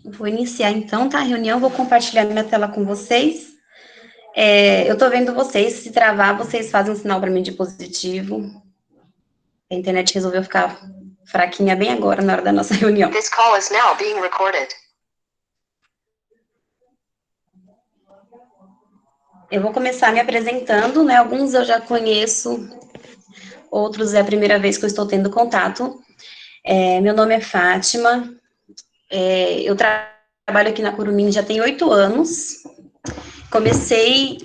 Vou iniciar então, tá? A reunião, vou compartilhar minha tela com vocês. Eu tô vendo vocês, se travar, vocês fazem um sinal para mim de positivo. A internet resolveu ficar fraquinha bem agora, na hora da nossa reunião. This call is now being recorded. Eu vou começar me apresentando, né? Alguns eu já conheço, outros é a primeira vez que eu estou tendo contato. Meu nome é Fátima, eu trabalho aqui na Curumim já tem 8 anos. Comecei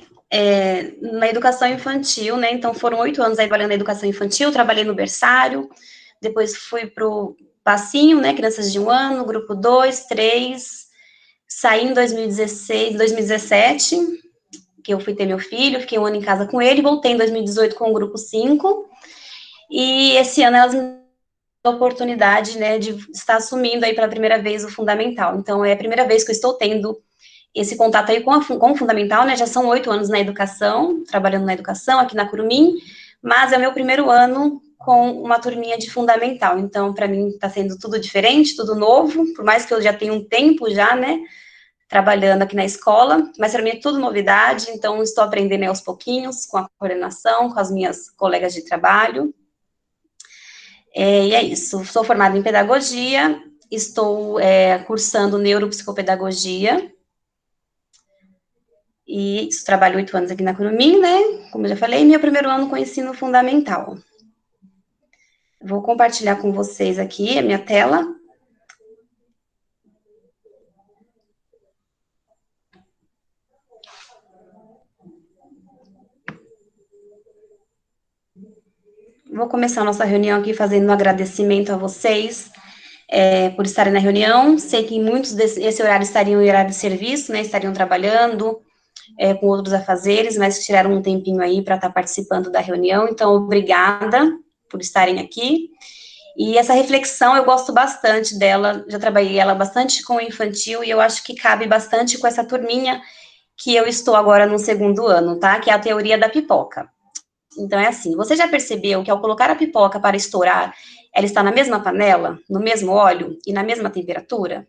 na educação infantil, né? Então foram 8 anos aí trabalhando na educação infantil, trabalhei no berçário, depois fui pro passinho, né? Crianças de 1 ano, grupo 2, 3, saí em 2016, 2017, que eu fui ter meu filho, fiquei 1 ano em casa com ele, voltei em 2018 com o grupo 5, e esse ano elas me deram a oportunidade, né, de estar assumindo aí pela primeira vez o fundamental. Então é a primeira vez que eu estou tendo esse contato aí com o fundamental, né, já são 8 anos na educação, trabalhando na educação aqui na Curumim, mas é o meu primeiro ano com uma turminha de fundamental, então para mim está sendo tudo diferente, tudo novo, por mais que eu já tenha um tempo já, né, trabalhando aqui na escola, mas para mim é tudo novidade, então estou aprendendo aos pouquinhos, com a coordenação, com as minhas colegas de trabalho, e é isso, sou formada em pedagogia, estou cursando neuropsicopedagogia, e isso, trabalho 8 anos aqui na Curumim, né, como eu já falei, meu primeiro ano com ensino fundamental. Vou compartilhar com vocês aqui a minha tela. Vou começar a nossa reunião aqui fazendo um agradecimento a vocês por estarem na reunião. Sei que muitos desse horário estariam em horário de serviço, né, estariam trabalhando com outros afazeres, mas tiraram um tempinho aí para estar participando da reunião, então obrigada por estarem aqui. E essa reflexão eu gosto bastante dela, já trabalhei ela bastante com o infantil e eu acho que cabe bastante com essa turminha que eu estou agora no 2º ano, tá? Que é a teoria da pipoca. Então é assim, você já percebeu que ao colocar a pipoca para estourar, ela está na mesma panela, no mesmo óleo e na mesma temperatura?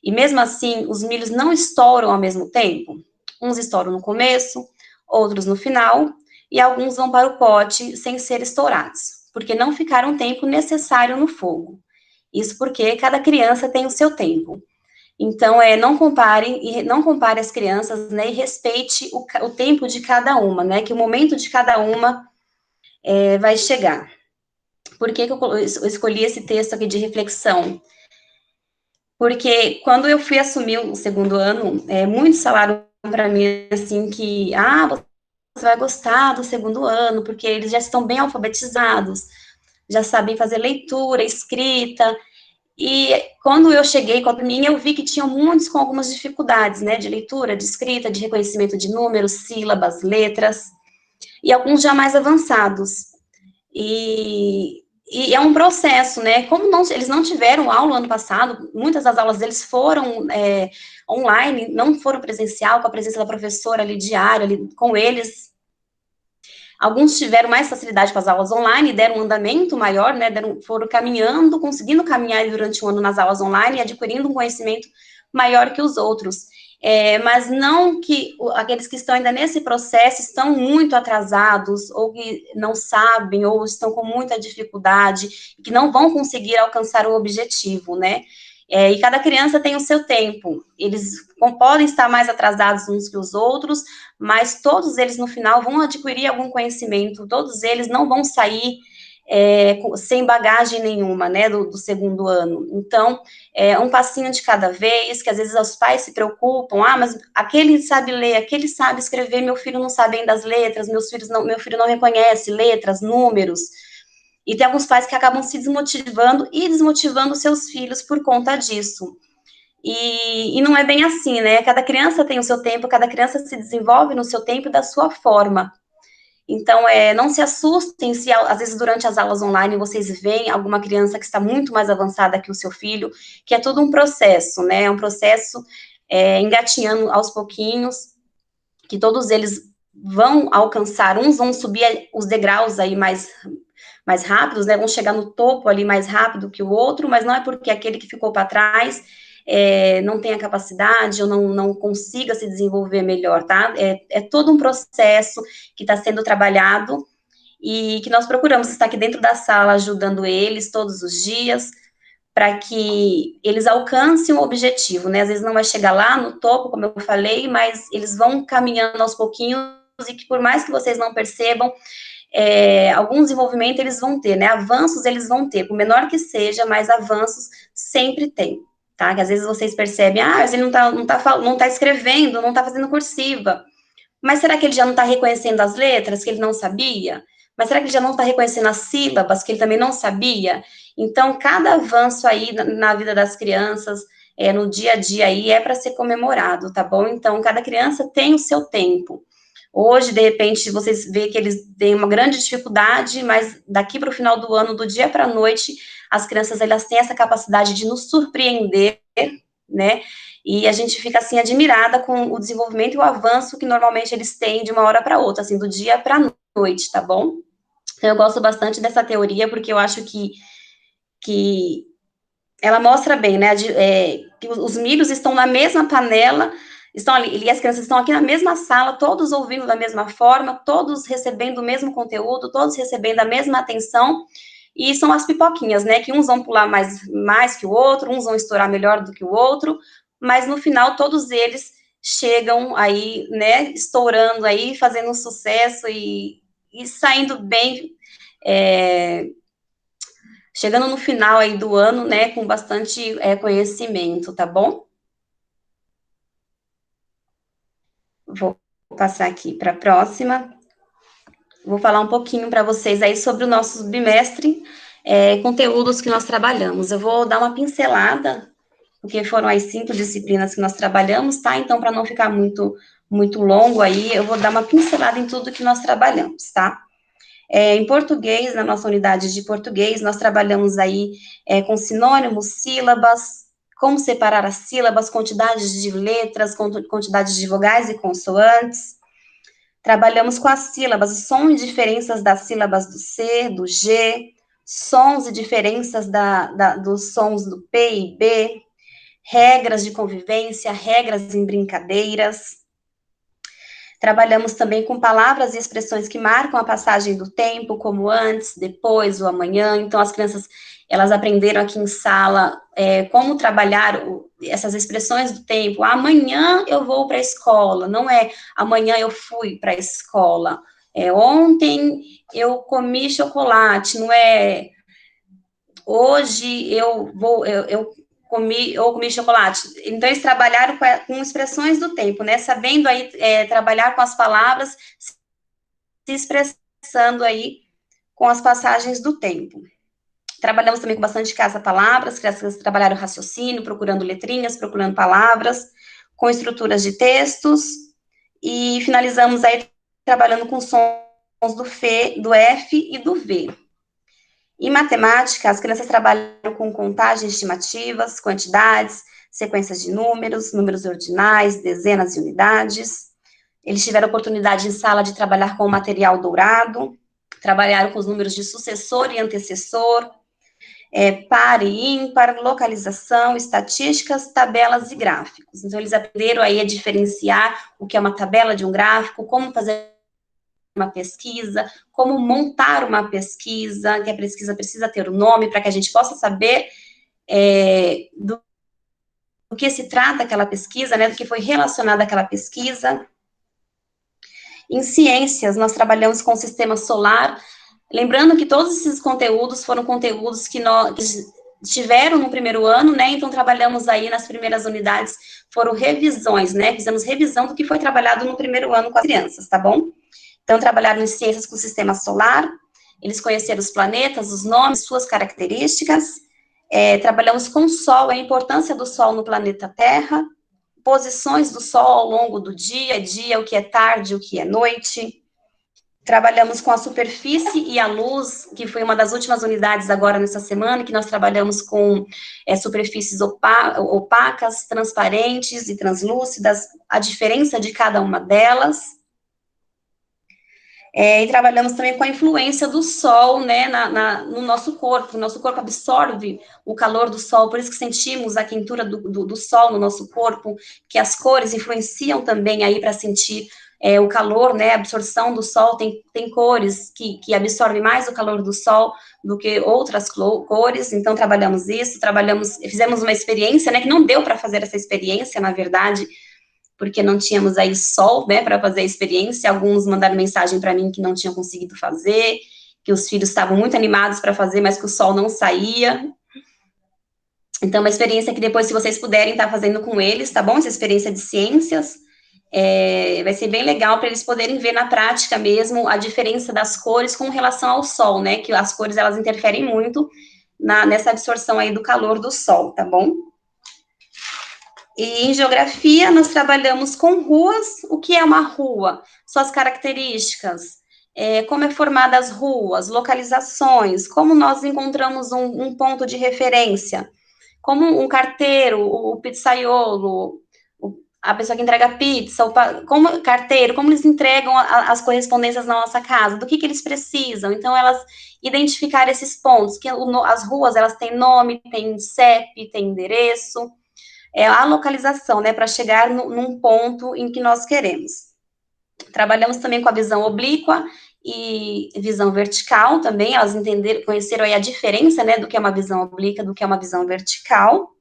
E mesmo assim, os milhos não estouram ao mesmo tempo? Uns estouram no começo, outros no final, e alguns vão para o pote sem ser estourados, porque não ficaram o tempo necessário no fogo. Isso porque cada criança tem o seu tempo. Então, não compare as crianças, né, e respeite o tempo de cada uma, né, que o momento de cada uma vai chegar. Por que eu escolhi esse texto aqui de reflexão? Porque quando eu fui assumir o 2º ano, muitos falaram para mim, assim, que, você vai gostar do 2º ano, porque eles já estão bem alfabetizados, já sabem fazer leitura, escrita, e quando eu cheguei com a minha, eu vi que tinham muitos com algumas dificuldades, né, de leitura, de escrita, de reconhecimento de números, sílabas, letras, e alguns já mais avançados. E é um processo, né, como eles não tiveram aula ano passado, muitas das aulas deles foram online, não foram presencial, com a presença da professora ali diária, ali com eles. Alguns tiveram mais facilidade com as aulas online, deram um andamento maior, né, foram caminhando, conseguindo caminhar durante um ano nas aulas online, adquirindo um conhecimento maior que os outros. Mas não que aqueles que estão ainda nesse processo estão muito atrasados, ou que não sabem, ou estão com muita dificuldade, que não vão conseguir alcançar o objetivo, né? E cada criança tem o seu tempo, eles podem estar mais atrasados uns que os outros, mas todos eles no final vão adquirir algum conhecimento, todos eles não vão sair sem bagagem nenhuma, né, do 2º ano. Então, um passinho de cada vez, que às vezes os pais se preocupam, mas aquele sabe ler, aquele sabe escrever, meu filho não sabe ainda as letras, meu filho não reconhece letras, números. E tem alguns pais que acabam se desmotivando e desmotivando seus filhos por conta disso. E não é bem assim, né? Cada criança tem o seu tempo, cada criança se desenvolve no seu tempo e da sua forma. Então, não se assustem se, às vezes, durante as aulas online, vocês veem alguma criança que está muito mais avançada que o seu filho, que é todo um processo, né? É um processo engatinhando aos pouquinhos, que todos eles vão alcançar, uns vão subir os degraus aí mais mais rápidos, né, vão chegar no topo ali mais rápido que o outro, mas não é porque aquele que ficou para trás não tenha capacidade ou não consiga se desenvolver melhor, tá? É todo um processo que está sendo trabalhado e que nós procuramos estar aqui dentro da sala ajudando eles todos os dias, para que eles alcancem o objetivo, né? Às vezes não vai chegar lá no topo, como eu falei, mas eles vão caminhando aos pouquinhos e que por mais que vocês não percebam, algum desenvolvimento eles vão ter, né? Avanços eles vão ter, por menor que seja, mas avanços sempre tem, tá? Que às vezes vocês percebem, mas ele não tá escrevendo, não tá fazendo cursiva. Mas será que ele já não está reconhecendo as letras que ele não sabia? Mas será que ele já não está reconhecendo as sílabas que ele também não sabia? Então, cada avanço aí na vida das crianças, no dia a dia aí, é para ser comemorado, tá bom? Então, cada criança tem o seu tempo. Hoje, de repente, vocês veem que eles têm uma grande dificuldade, mas daqui para o final do ano, do dia para a noite, as crianças, elas têm essa capacidade de nos surpreender, né? E a gente fica, assim, admirada com o desenvolvimento e o avanço que normalmente eles têm de uma hora para outra, assim, do dia para a noite, tá bom? Então, eu gosto bastante dessa teoria, porque eu acho que ela mostra bem, né, que os milhos estão na mesma panela, estão ali, e as crianças estão aqui na mesma sala, todos ouvindo da mesma forma, todos recebendo o mesmo conteúdo, todos recebendo a mesma atenção, e são as pipoquinhas, né, que uns vão pular mais que o outro, uns vão estourar melhor do que o outro, mas no final todos eles chegam aí, né, estourando aí, fazendo um sucesso e saindo bem, chegando no final aí do ano, né, com bastante conhecimento, tá bom? Vou passar aqui para a próxima. Vou falar um pouquinho para vocês aí sobre o nosso bimestre, conteúdos que nós trabalhamos. Eu vou dar uma pincelada, porque foram as 5 disciplinas que nós trabalhamos, tá? Então, para não ficar muito longo aí, eu vou dar uma pincelada em tudo que nós trabalhamos, tá? Em português, na nossa unidade de português, nós trabalhamos aí com sinônimos, sílabas, como separar as sílabas, quantidades de letras, quantidades de vogais e consoantes. Trabalhamos com as sílabas, sons e diferenças das sílabas do C, do G, sons e diferenças dos sons do P e B, regras de convivência, regras em brincadeiras. Trabalhamos também com palavras e expressões que marcam a passagem do tempo, como antes, depois, o amanhã. Então, as crianças, elas aprenderam aqui em sala como trabalhar essas expressões do tempo. Amanhã eu vou para a escola, não é amanhã eu fui para a escola. Ontem eu comi chocolate, não é hoje eu comi chocolate. Então, eles trabalharam com expressões do tempo, né? Sabendo aí trabalhar com as palavras, se expressando aí com as passagens do tempo. Trabalhamos também com bastante caça-palavras, crianças trabalharam raciocínio, procurando letrinhas, procurando palavras, com estruturas de textos, e finalizamos aí trabalhando com sons do F e do V. Em matemática, as crianças trabalham com contagens estimativas, quantidades, sequências de números, números ordinais, dezenas e unidades. Eles tiveram oportunidade em sala de trabalhar com o material dourado, trabalharam com os números de sucessor e antecessor, par e ímpar, localização, estatísticas, tabelas e gráficos. Então, eles aprenderam aí a diferenciar o que é uma tabela de um gráfico, como fazer uma pesquisa, como montar uma pesquisa, que a pesquisa precisa ter o nome para que a gente possa saber do que se trata aquela pesquisa, né, do que foi relacionado àquela pesquisa. Em ciências, nós trabalhamos com o sistema solar, lembrando que todos esses conteúdos foram conteúdos que tiveram no primeiro ano, né, então trabalhamos aí nas primeiras unidades, foram revisões, né, fizemos revisão do que foi trabalhado no primeiro ano com as crianças, tá bom? Então, trabalharam em ciências com o sistema solar, eles conheceram os planetas, os nomes, suas características, trabalhamos com o Sol, a importância do Sol no planeta Terra, posições do Sol ao longo do dia, o que é tarde, o que é noite. Trabalhamos com a superfície e a luz, que foi uma das últimas unidades agora nessa semana, que nós trabalhamos com superfícies opacas, transparentes e translúcidas, a diferença de cada uma delas. E trabalhamos também com a influência do sol, né, no nosso corpo. O nosso corpo absorve o calor do sol, por isso que sentimos a quentura do sol no nosso corpo, que as cores influenciam também aí para sentir o calor, né, a absorção do sol. Tem cores que absorvem mais o calor do sol do que outras cores, então trabalhamos isso, fizemos uma experiência, né, que não deu para fazer essa experiência, na verdade, porque não tínhamos aí sol, né, para fazer a experiência. Alguns mandaram mensagem para mim que não tinham conseguido fazer, que os filhos estavam muito animados para fazer, mas que o sol não saía. Então, uma experiência que depois, se vocês puderem estar fazendo com eles, tá bom? Essa experiência de ciências, vai ser bem legal para eles poderem ver na prática mesmo a diferença das cores com relação ao sol, né? Que as cores, elas interferem muito nessa absorção aí do calor do sol, tá bom? E em geografia, nós trabalhamos com ruas. O que é uma rua? Suas características, como é formada as ruas, localizações, como nós encontramos um ponto de referência, como um carteiro, o pizzaiolo, a pessoa que entrega pizza, como carteiro, como eles entregam as correspondências na nossa casa, do que eles precisam. Então, elas identificar esses pontos, que as ruas, elas têm nome, têm CEP, têm endereço, a localização, né, para chegar num ponto em que nós queremos. Trabalhamos também com a visão oblíqua e visão vertical também, elas conheceram aí a diferença, né, do que é uma visão oblíqua, do que é uma visão vertical.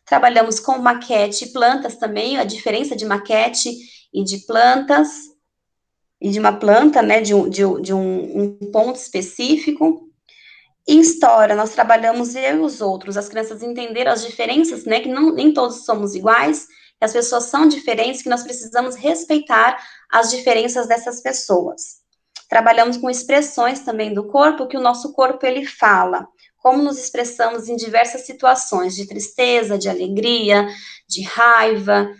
Trabalhamos com maquete e plantas também, a diferença de maquete e de plantas, e de uma planta, né, de um ponto específico. Em história, nós trabalhamos eu e os outros, as crianças entenderam as diferenças, né, que nem todos somos iguais, que as pessoas são diferentes, que nós precisamos respeitar as diferenças dessas pessoas. Trabalhamos com expressões também do corpo, que o nosso corpo, ele fala, como nos expressamos em diversas situações, de tristeza, de alegria, de raiva.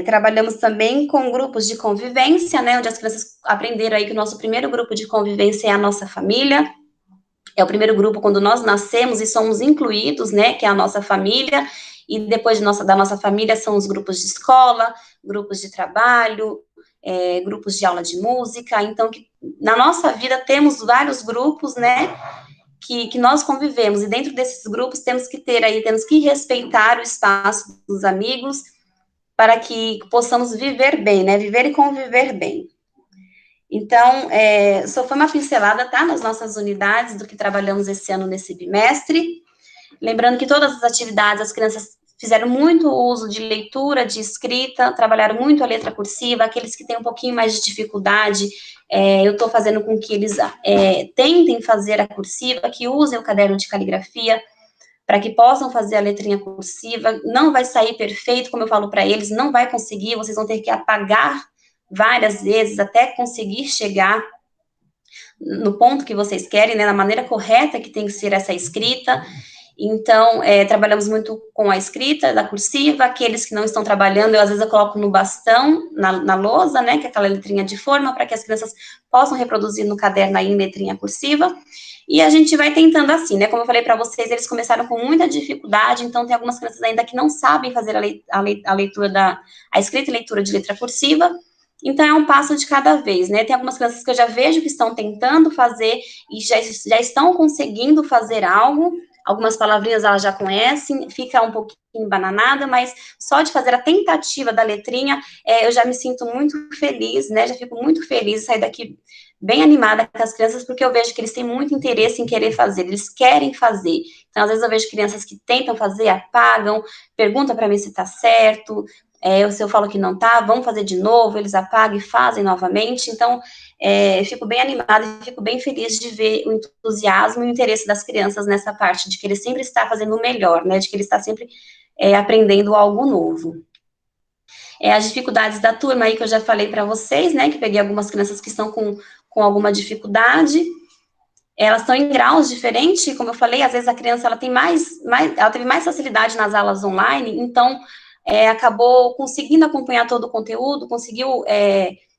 Trabalhamos também com grupos de convivência, né, onde as crianças aprenderam aí que o nosso primeiro grupo de convivência é a nossa família. É o primeiro grupo quando nós nascemos e somos incluídos, né, que é a nossa família, e depois da nossa família são os grupos de escola, grupos de trabalho, grupos de aula de música. Então, na nossa vida temos vários grupos, né, que nós convivemos, e dentro desses grupos temos que respeitar o espaço dos amigos, para que possamos viver bem, né, viver e conviver bem. Então, só foi uma pincelada, tá, nas nossas unidades, do que trabalhamos esse ano nesse bimestre. Lembrando que todas as atividades, as crianças fizeram muito uso de leitura, de escrita, trabalharam muito a letra cursiva. Aqueles que têm um pouquinho mais de dificuldade, eu estou fazendo com que eles tentem fazer a cursiva, que usem o caderno de caligrafia, para que possam fazer a letrinha cursiva. Não vai sair perfeito, como eu falo para eles, não vai conseguir, vocês vão ter que apagar várias vezes até conseguir chegar no ponto que vocês querem, né, na maneira correta que tem que ser essa escrita. Então, trabalhamos muito com a escrita da cursiva. Aqueles que não estão trabalhando, às vezes eu coloco no bastão, na lousa, né, que é aquela letrinha de forma, para que as crianças possam reproduzir no caderno aí em letrinha cursiva. E a gente vai tentando assim, né, como eu falei para vocês, eles começaram com muita dificuldade, então tem algumas crianças ainda que não sabem fazer a leitura a escrita e leitura de letra cursiva. Então, é um passo de cada vez, né? Tem algumas crianças que eu já vejo que estão tentando fazer e já estão conseguindo fazer algo. Algumas palavrinhas elas já conhecem, fica um pouquinho embananada, mas só de fazer a tentativa da letrinha, eu já me sinto muito feliz, né? Já fico muito feliz de sair daqui bem animada com as crianças, porque eu vejo que eles têm muito interesse em querer fazer, eles querem fazer. Então, às vezes eu vejo crianças que tentam fazer, apagam, perguntam para mim se está certo. Se eu falo que não tá, vamos fazer de novo, eles apagam e fazem novamente. Então, eu fico bem animada e fico bem feliz de ver o entusiasmo e o interesse das crianças nessa parte, de que ele sempre está fazendo o melhor, né, de que ele está sempre aprendendo algo novo. As dificuldades da turma aí que eu já falei para vocês, né, que peguei algumas crianças que estão com alguma dificuldade. Elas estão em graus diferentes, como eu falei, às vezes a criança ela teve mais facilidade nas aulas online, então acabou conseguindo acompanhar todo o conteúdo, conseguiu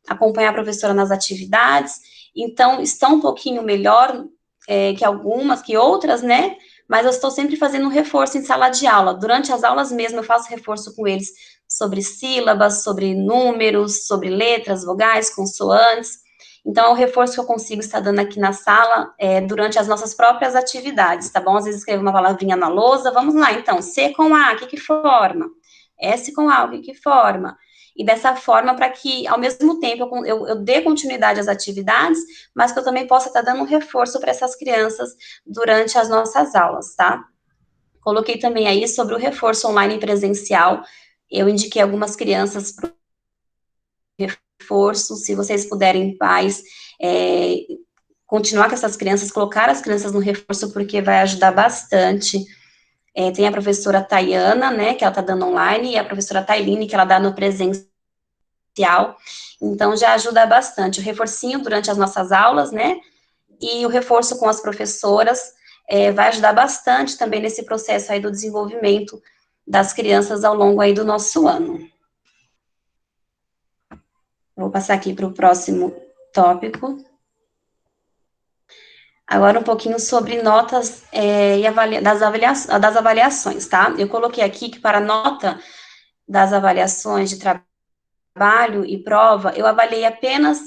acompanhar a professora nas atividades, então estão um pouquinho melhor que outras, né? mas eu estou sempre fazendo um reforço em sala de aula. Durante as aulas mesmo, eu faço reforço com eles sobre sílabas, sobre números, sobre letras, vogais, consoantes. Então, é o reforço que eu consigo estar dando aqui na sala durante as nossas próprias atividades, tá bom? Às vezes escrevo uma palavrinha na lousa, vamos lá, então, C com A, o que que forma? S com A, o que que forma? E dessa forma, para que, ao mesmo tempo, eu dê continuidade às atividades, mas que eu também possa estar dando um reforço para essas crianças durante as nossas aulas, tá? Coloquei também aí sobre o reforço online e presencial, eu indiquei algumas crianças para o reforço, se vocês puderem, pais, continuar com essas crianças, colocar as crianças no reforço, porque vai ajudar bastante. Tem a professora Tayana, né, que ela está dando online, e a professora Tailine, que ela dá no presencial. Então, já ajuda bastante. O reforcinho durante as nossas aulas, né, e o reforço com as professoras vai ajudar bastante também nesse processo aí do desenvolvimento das crianças ao longo aí do nosso ano. Vou passar aqui para o próximo tópico. Agora um pouquinho sobre notas das avaliações, tá? Eu coloquei aqui que para nota das avaliações de trabalho e prova, eu avaliei apenas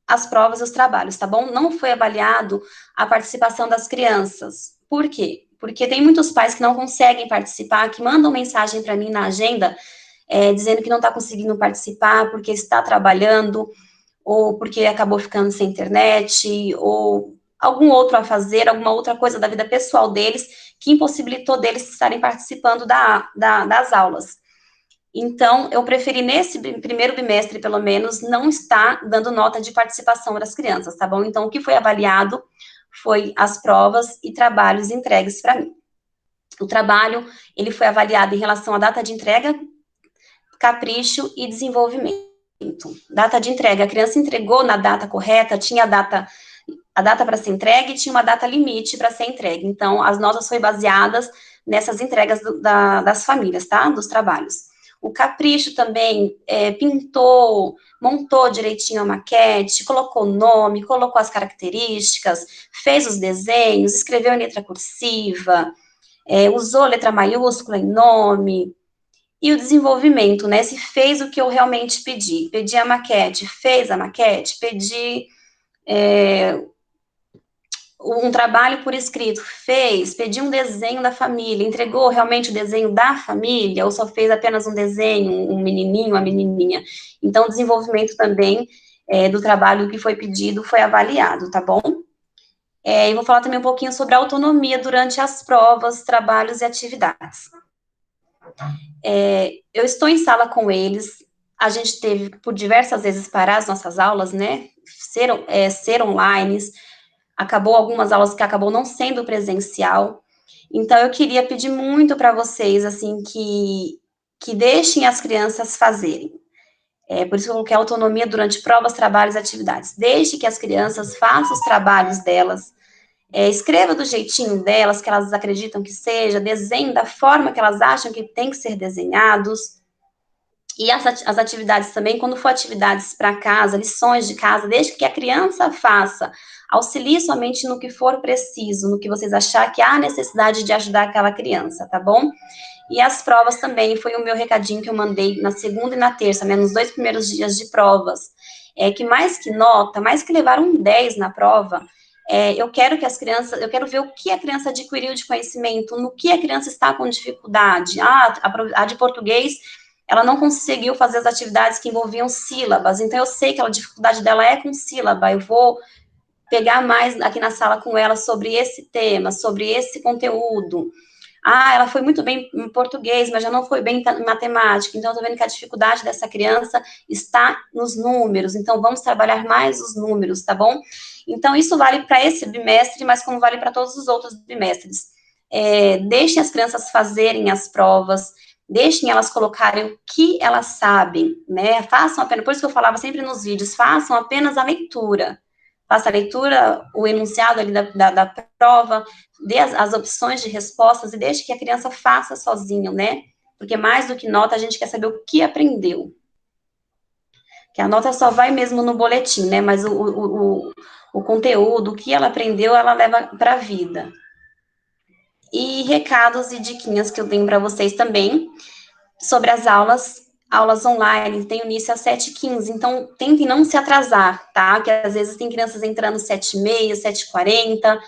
as provas e os trabalhos, tá bom? Não foi avaliado a participação das crianças. Por quê? Porque tem muitos pais que não conseguem participar, que mandam mensagem para mim na agenda, dizendo que não está conseguindo participar porque está trabalhando, ou porque acabou ficando sem internet, ou algum outro a fazer, alguma outra coisa da vida pessoal deles, que impossibilitou deles estarem participando das aulas. Então, eu preferi nesse primeiro bimestre, pelo menos, não estar dando nota de participação das crianças, tá bom? Então, o que foi avaliado foi as provas e trabalhos entregues para mim. O trabalho, ele foi avaliado em relação à data de entrega, capricho e desenvolvimento. Data de entrega, a criança entregou na data correta, tinha a data para ser entregue e tinha uma data limite para ser entregue. Então, as notas foram baseadas nessas entregas das famílias, tá? Dos trabalhos. O capricho também pintou, montou direitinho a maquete, colocou o nome, colocou as características, fez os desenhos, escreveu em letra cursiva, usou letra maiúscula em nome. E o desenvolvimento, né? Se fez o que eu realmente pedi. Pedi a maquete, fez a maquete, pedi um trabalho por escrito, fez, pedi um desenho da família, entregou realmente o desenho da família, ou só fez apenas um desenho, um menininho, uma menininha. Então, o desenvolvimento também do trabalho que foi pedido foi avaliado, tá bom? E vou falar também um pouquinho sobre a autonomia durante as provas, trabalhos e atividades. Eu estou em sala com eles, a gente teve por diversas vezes parar as nossas aulas, né, ser online, acabou algumas aulas que acabou não sendo presencial, então eu queria pedir muito para vocês, assim, que deixem as crianças fazerem, por isso eu coloquei autonomia durante provas, trabalhos e atividades, deixe que as crianças façam os trabalhos delas, escreva do jeitinho delas, que elas acreditam que seja, desenhe da forma que elas acham que tem que ser desenhados, e as atividades também, quando for atividades para casa, lições de casa, desde que a criança faça, auxilie somente no que for preciso, no que vocês achar que há necessidade de ajudar aquela criança, tá bom? E as provas também, foi o meu recadinho que eu mandei na segunda e na terça, né, nos 2 primeiros dias de provas, que mais que nota, mais que levar um 10 na prova, eu quero ver o que a criança adquiriu de conhecimento, no que a criança está com dificuldade. A de português, ela não conseguiu fazer as atividades que envolviam sílabas, então eu sei que a dificuldade dela é com sílaba, eu vou pegar mais aqui na sala com ela sobre esse tema, sobre esse conteúdo. Ela foi muito bem em português, mas já não foi bem em matemática, então eu tô vendo que a dificuldade dessa criança está nos números, então vamos trabalhar mais os números, tá bom? Então isso vale para esse bimestre, mas como vale para todos os outros bimestres. Deixem as crianças fazerem as provas, deixem elas colocarem o que elas sabem, né? Façam apenas, por isso que eu falava sempre nos vídeos, façam apenas a leitura. Faça a leitura, o enunciado ali da prova, dê as opções de respostas e deixe que a criança faça sozinho, né? Porque mais do que nota, a gente quer saber o que aprendeu. Que a nota só vai mesmo no boletim, né? Mas o conteúdo, o que ela aprendeu, ela leva para a vida. E recados e diquinhas que eu tenho para vocês também sobre as aulas online, tem início às 7h15, então tentem não se atrasar, tá? Que às vezes tem crianças entrando 7h30, 7h40,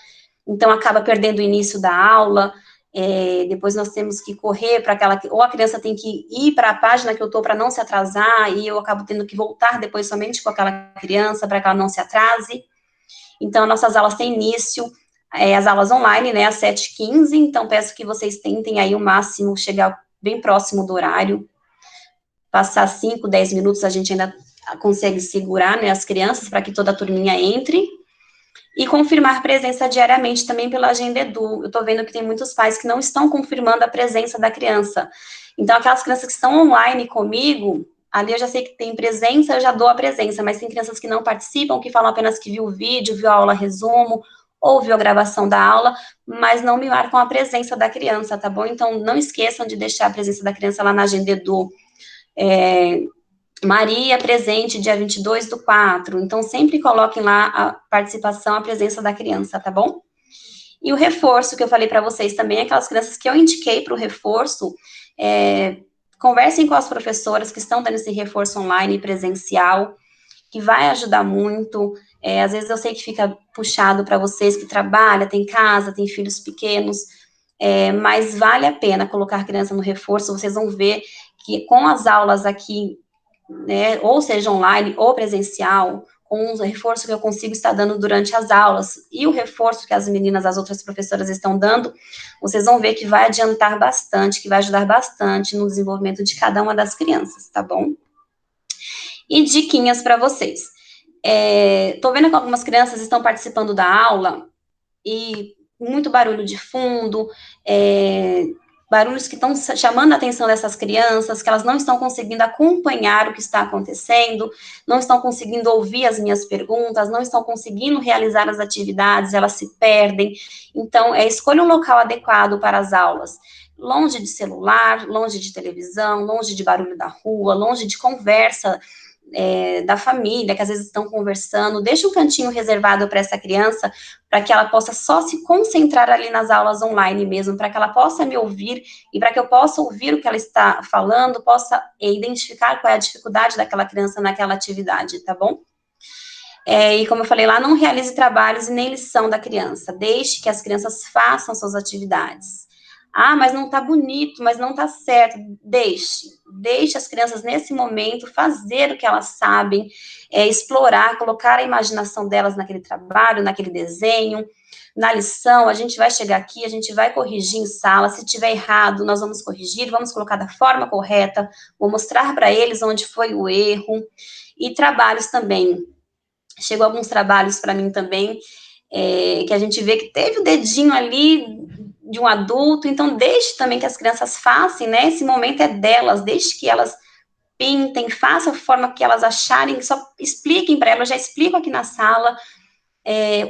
então acaba perdendo o início da aula, depois nós temos que correr para aquela, ou a criança tem que ir para a página que eu estou para não se atrasar, e eu acabo tendo que voltar depois somente com aquela criança para que ela não se atrase. Então, nossas aulas têm início, as aulas online, né, às 7h15, então peço que vocês tentem aí o máximo chegar bem próximo do horário, passar 5, 10 minutos, a gente ainda consegue segurar, né, as crianças, para que toda a turminha entre, e confirmar presença diariamente também pela Agenda Edu. Eu estou vendo que tem muitos pais que não estão confirmando a presença da criança. Então, aquelas crianças que estão online comigo, ali eu já sei que tem presença, eu já dou a presença, mas tem crianças que não participam, que falam apenas que viu o vídeo, viu a aula resumo, ou viu a gravação da aula, mas não me marcam a presença da criança, tá bom? Então, não esqueçam de deixar a presença da criança lá na Agenda Edu. Maria presente dia 22/4, então sempre coloquem lá a participação, a presença da criança, tá bom? E o reforço que eu falei para vocês também, aquelas crianças que eu indiquei para o reforço, conversem com as professoras que estão dando esse reforço online e presencial, que vai ajudar muito. Às vezes eu sei que fica puxado para vocês que trabalham, tem casa, tem filhos pequenos, mas vale a pena colocar a criança no reforço. Vocês vão ver que com as aulas aqui, né, ou seja online ou presencial, com o reforço que eu consigo estar dando durante as aulas, e o reforço que as meninas, as outras professoras estão dando, vocês vão ver que vai adiantar bastante, que vai ajudar bastante no desenvolvimento de cada uma das crianças, tá bom? E diquinhas para vocês. Tô vendo que algumas crianças estão participando da aula, e muito barulho de fundo, barulhos que estão chamando a atenção dessas crianças, que elas não estão conseguindo acompanhar o que está acontecendo, não estão conseguindo ouvir as minhas perguntas, não estão conseguindo realizar as atividades, elas se perdem. Então, escolha um local adequado para as aulas. Longe de celular, longe de televisão, longe de barulho da rua, longe de conversa da família, que às vezes estão conversando. Deixa um cantinho reservado para essa criança, para que ela possa só se concentrar ali nas aulas online mesmo, para que ela possa me ouvir, e para que eu possa ouvir o que ela está falando, possa identificar qual é a dificuldade daquela criança naquela atividade, tá bom? E como eu falei lá, não realize trabalhos e nem lição da criança, deixe que as crianças façam suas atividades. Ah, mas não tá bonito, mas não tá certo. Deixe as crianças nesse momento fazer o que elas sabem, explorar, colocar a imaginação delas naquele trabalho, naquele desenho, na lição. A gente vai chegar aqui, a gente vai corrigir em sala. Se tiver errado, nós vamos corrigir, vamos colocar da forma correta, vou mostrar para eles onde foi o erro. E trabalhos também. Chegou alguns trabalhos para mim também, que a gente vê que teve o dedinho ali de um adulto, então deixe também que as crianças façam, né, esse momento é delas, deixe que elas pintem, façam a forma que elas acharem, só expliquem para elas, eu já explico aqui na sala,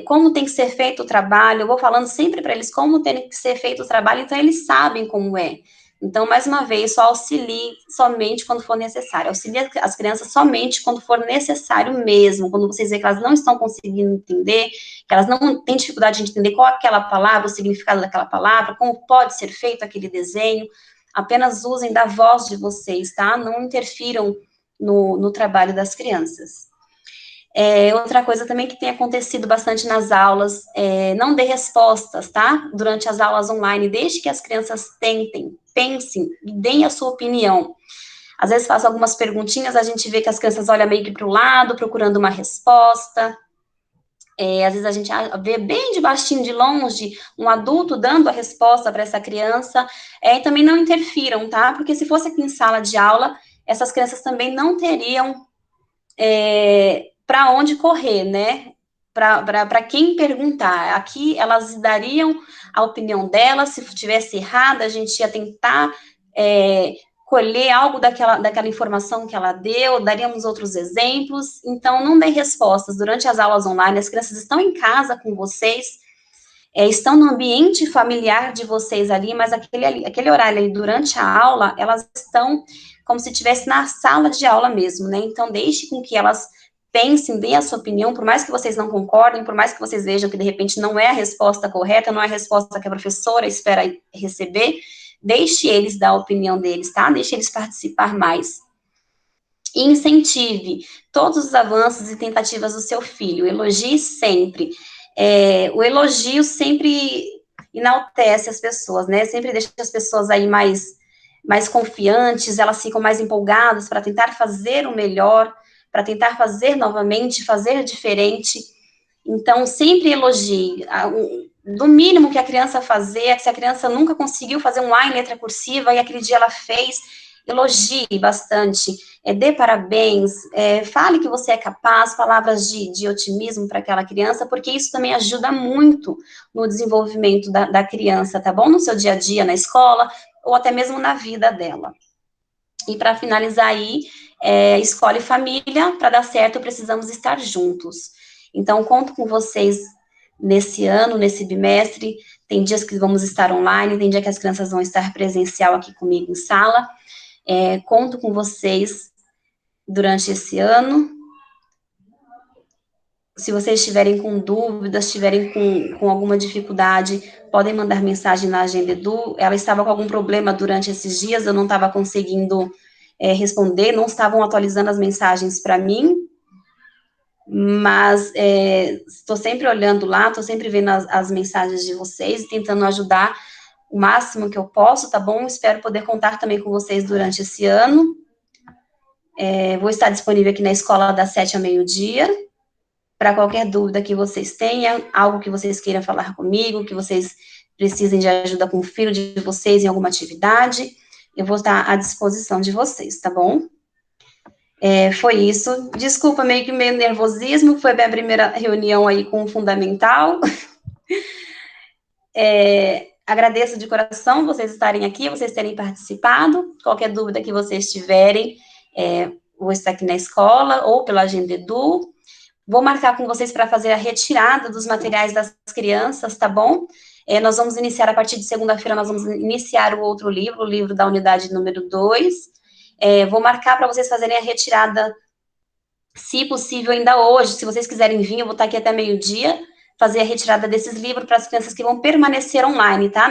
como tem que ser feito o trabalho, eu vou falando sempre para eles como tem que ser feito o trabalho, então eles sabem como é. Então, mais uma vez, só auxilie somente quando for necessário. Auxilie as crianças somente quando for necessário mesmo. Quando vocês veem que elas não estão conseguindo entender, que elas não têm dificuldade de entender qual é aquela palavra, o significado daquela palavra, como pode ser feito aquele desenho, apenas usem da voz de vocês, tá? Não interfiram no trabalho das crianças. Outra coisa também que tem acontecido bastante nas aulas, não dê respostas, tá? Durante as aulas online, deixe que as crianças tentem, pensem e deem a sua opinião. Às vezes faço algumas perguntinhas, a gente vê que as crianças olham meio que para o lado, procurando uma resposta. Às vezes a gente vê bem de baixinho, de longe, um adulto dando a resposta para essa criança. E também não interfiram, tá? Porque se fosse aqui em sala de aula, essas crianças também não teriam para onde correr, né? Para quem perguntar. Aqui elas dariam a opinião delas, se tivesse errada, a gente ia tentar colher algo daquela informação que ela deu, daríamos outros exemplos. Então, não dê respostas. Durante as aulas online, as crianças estão em casa com vocês, estão no ambiente familiar de vocês ali, mas aquele horário ali durante a aula, elas estão como se estivesse na sala de aula mesmo, né? Então, deixe com que elas pensem, deem a sua opinião, por mais que vocês não concordem, por mais que vocês vejam que, de repente, não é a resposta correta, não é a resposta que a professora espera receber, deixe eles dar a opinião deles, tá? Deixe eles participar mais. E incentive todos os avanços e tentativas do seu filho, elogie sempre. O elogio sempre enaltece as pessoas, né? Sempre deixa as pessoas aí mais confiantes, elas ficam mais empolgadas para tentar fazer o melhor, para tentar fazer novamente, fazer diferente. Então, sempre elogie. Do mínimo que a criança fazer, se a criança nunca conseguiu fazer um A em letra cursiva e aquele dia ela fez, elogie bastante, dê parabéns, fale que você é capaz, palavras de otimismo para aquela criança, porque isso também ajuda muito no desenvolvimento da criança, tá bom? No seu dia a dia, na escola, ou até mesmo na vida dela. E para finalizar aí, escola e família, para dar certo, precisamos estar juntos. Então, conto com vocês nesse ano, nesse bimestre. Tem dias que vamos estar online, tem dia que as crianças vão estar presencial aqui comigo em sala. Conto com vocês durante esse ano. Se vocês estiverem com dúvidas, estiverem com alguma dificuldade, podem mandar mensagem na Agenda Edu. Ela estava com algum problema durante esses dias, eu não estava conseguindo responder, não estavam atualizando as mensagens para mim, mas estou sempre olhando lá, estou sempre vendo as mensagens de vocês e tentando ajudar o máximo que eu posso, tá bom? Espero poder contar também com vocês durante esse ano. Vou estar disponível aqui na escola das 7 ao meio-dia, para qualquer dúvida que vocês tenham, algo que vocês queiram falar comigo, que vocês precisem de ajuda com o filho de vocês em alguma atividade, eu vou estar à disposição de vocês, tá bom? Foi isso. Desculpa, meio nervosismo, foi minha primeira reunião aí com o Fundamental. Agradeço de coração vocês estarem aqui, vocês terem participado. Qualquer dúvida que vocês tiverem, vou estar aqui na escola ou pela Agenda Edu. Vou marcar com vocês para fazer a retirada dos materiais das crianças, tá bom? Nós vamos iniciar, a partir de segunda-feira, nós vamos iniciar o outro livro, o livro da unidade número 2. Vou marcar para vocês fazerem a retirada, se possível, ainda hoje. Se vocês quiserem vir, eu vou estar aqui até meio-dia, fazer a retirada desses livros para as crianças que vão permanecer online, tá?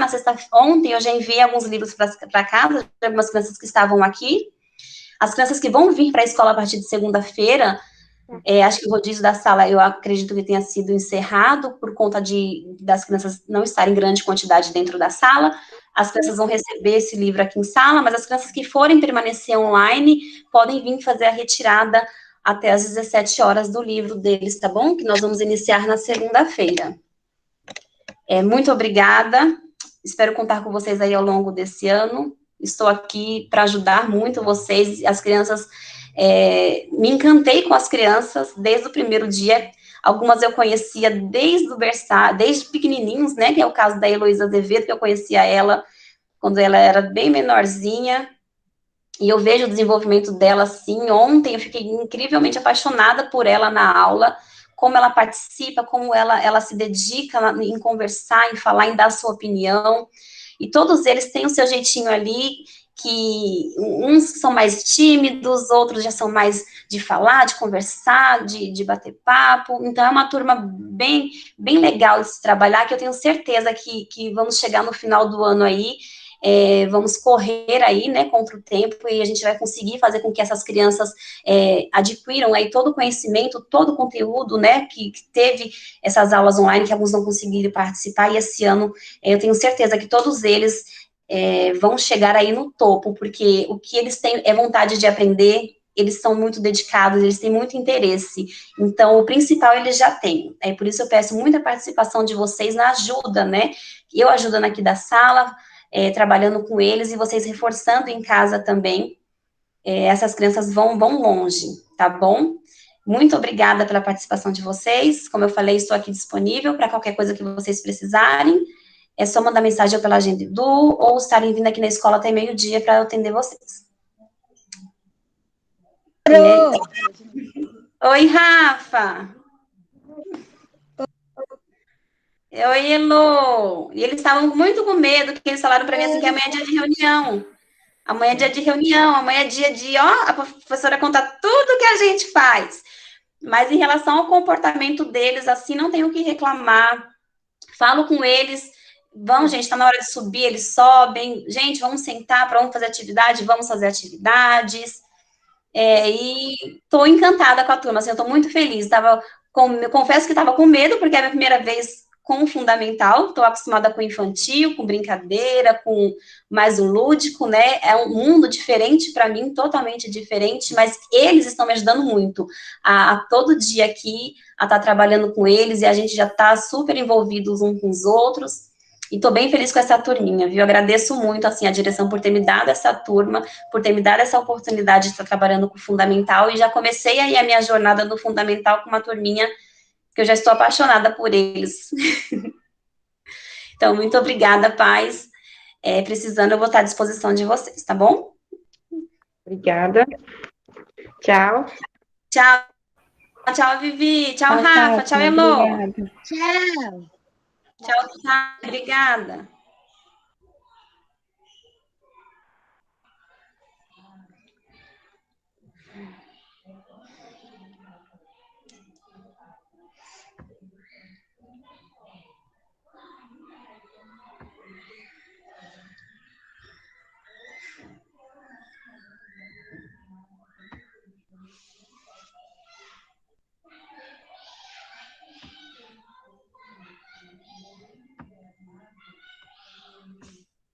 Ontem eu já enviei alguns livros para casa, de algumas crianças que estavam aqui. As crianças que vão vir para a escola a partir de segunda-feira, acho que o rodízio da sala, eu acredito que tenha sido encerrado por conta das crianças não estarem em grande quantidade dentro da sala. As crianças vão receber esse livro aqui em sala, mas as crianças que forem permanecer online podem vir fazer a retirada até às 17 horas do livro deles, tá bom? Que nós vamos iniciar na segunda-feira. Muito obrigada. Espero contar com vocês aí ao longo desse ano. Estou aqui para ajudar muito vocês, as crianças. Me encantei com as crianças desde o primeiro dia. Algumas eu conhecia desde o berçário, desde pequenininhos, né? Que é o caso da Heloísa Azevedo, que eu conhecia ela quando ela era bem menorzinha. E eu vejo o desenvolvimento dela, assim. Ontem eu fiquei incrivelmente apaixonada por ela na aula, como ela participa, como ela se dedica em conversar, em falar, em dar a sua opinião. E todos eles têm o seu jeitinho ali, que uns são mais tímidos, outros já são mais de falar, de conversar, de bater papo. Então, é uma turma bem, bem legal de se trabalhar, que eu tenho certeza que vamos chegar no final do ano aí, vamos correr aí, né, contra o tempo, e a gente vai conseguir fazer com que essas crianças adquiram aí todo o conhecimento, todo o conteúdo, né, que teve essas aulas online, que alguns não conseguiram participar, e esse ano eu tenho certeza que todos eles vão chegar aí no topo, porque o que eles têm é vontade de aprender, eles são muito dedicados, eles têm muito interesse, então o principal eles já têm, por isso eu peço muita participação de vocês na ajuda, né, eu ajudando aqui da sala, trabalhando com eles, e vocês reforçando em casa também, essas crianças vão longe, tá bom? Muito obrigada pela participação de vocês, como eu falei, estou aqui disponível para qualquer coisa que vocês precisarem, é só mandar mensagem pela Agenda Edu, ou estarem vindo aqui na escola até meio-dia para eu atender vocês. Oi, Rafa! Oi, Elô! E eles estavam muito com medo, porque eles falaram para mim assim, que amanhã é dia de reunião. Amanhã é dia de reunião, amanhã é dia de, a professora conta tudo que a gente faz. Mas em relação ao comportamento deles, assim, não tenho o que reclamar. Falo com eles, vão, gente, tá na hora de subir, eles sobem. Gente, vamos sentar, vamos fazer atividade, vamos fazer atividades. E tô encantada com a turma, assim, eu tô muito feliz. Eu confesso que estava com medo, porque é a minha primeira vez com o fundamental, estou acostumada com o infantil, com brincadeira, com mais o lúdico, né? É um mundo diferente para mim, totalmente diferente, mas eles estão me ajudando muito a todo dia aqui, a estar trabalhando com eles, e a gente já está super envolvidos uns com os outros. E estou bem feliz com essa turminha, viu? Agradeço muito, assim, a direção por ter me dado essa turma, por ter me dado essa oportunidade de estar trabalhando com o Fundamental, e já comecei aí a minha jornada no Fundamental com uma turminha que eu já estou apaixonada por eles. Então, muito obrigada, pais. Precisando, eu vou estar à disposição de vocês, tá bom? Obrigada. Tchau. Tchau, tchau, Vivi. Tchau, Tchau, Rafa. Tchau, Fátima. Elô. Obrigada. Tchau. Tchau, Obrigada.